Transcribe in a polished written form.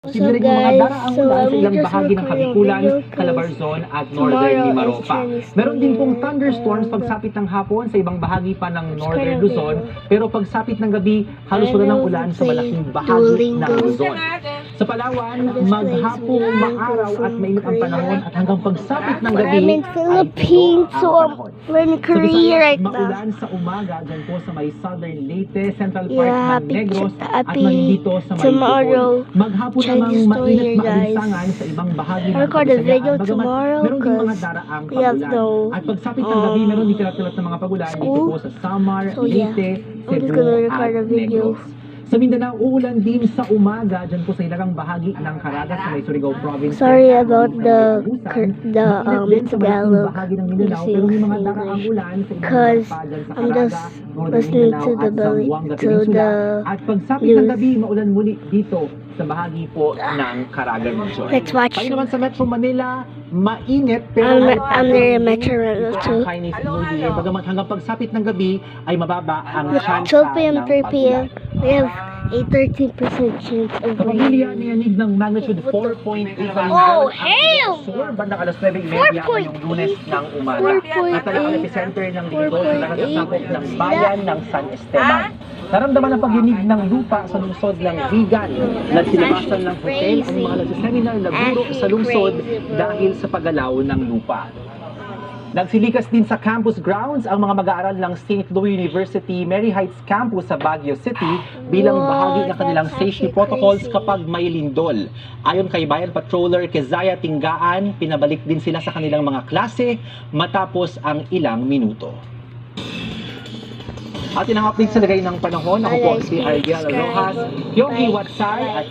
Posible rin yung mga daraang ulan sa ilang bahagi ng Kabikulan, Calabarzon at Northern Mimaropa. Meron din pong thunderstorms pagsapit ng hapon sa ibang bahagi pa ng Northern Luzon, pero pagsapit ng gabi, halos wala ng ulan sa malaking bahagi ng Luzon. Sa Palawan, maghapong maaraw at mainit ang panahon at hanggang pagsapit ng gabi I'm in Philippines, so we're in Korea right now. Maulan sa umaga dyan po sa may Southern Leyte, Central Park Yeah, ng happy Negros at happy Marinito sa may tomorrow. Bohol. Maghapon Chinese namang New Year, mainit guys. maalinsangan sa ibang bahagi ng I'll record a video Bagamat tomorrow meron din mga 'cause daraang we have pagulan. no, At pagsapit ng gabi, meron din kilat-kilat na mga pagulan dito school. po sa Samar, So, yeah. Leyte, I'm just Cebu gonna at record a video. Negros. Sa Mindanao, uulan din sa umaga dyan po sa ilarang bahagi ng Caraga sa may Surigao Province. Sorry about the Mainit din sa malaking Tagalog bahagi ng Mindanao, pero may mga daraang English ulan sa ibang because lugar pa dyan sa I'm Caraga, just Northern listening Mindanao to at Zamboanga Peninsula. the At pagsapit ng news. gabi, maulan muli dito sa bahagi po ng Caraga region. Let's watch. Tayo naman sa Metro Manila, mainit pero I'm there in Metro Manila too. Chinese New Year. Bagamat hanggang pagsapit ng gabi ay mababa ang chance 12 p.m. ng 3 p.m. pagulan. We have a 13% chance of Kapamilya rain. niyanig ng magnitude 4.8 Oh, hell! bandang alas 9:30 ngayong Lunes ng umaga. 4.8. At ang epicenter ng lindol na 4.8. nakatasakop ng bayan ng San Esteban. Naramdaman ang paghinig ng lupa sa lungsod ng Vigan. Nagsilabasan ng hotel ang mga nagsiseminar na guro sa lungsod dahil sa paggalaw ng lupa. Nagsilikas din sa campus grounds ang mga mag-aaral ng St. Louis University Mary Heights Campus sa Baguio City bilang bahagi ng kanilang that's safety actually protocols crazy. kapag may lindol. Ayon kay Bayan Patroller Kezaya Tinggaan, pinabalik din sila sa kanilang mga klase matapos ang ilang minuto. At inang update sa lagay ng panahon, ako po si Ariel Rojas, Yogi Watsay at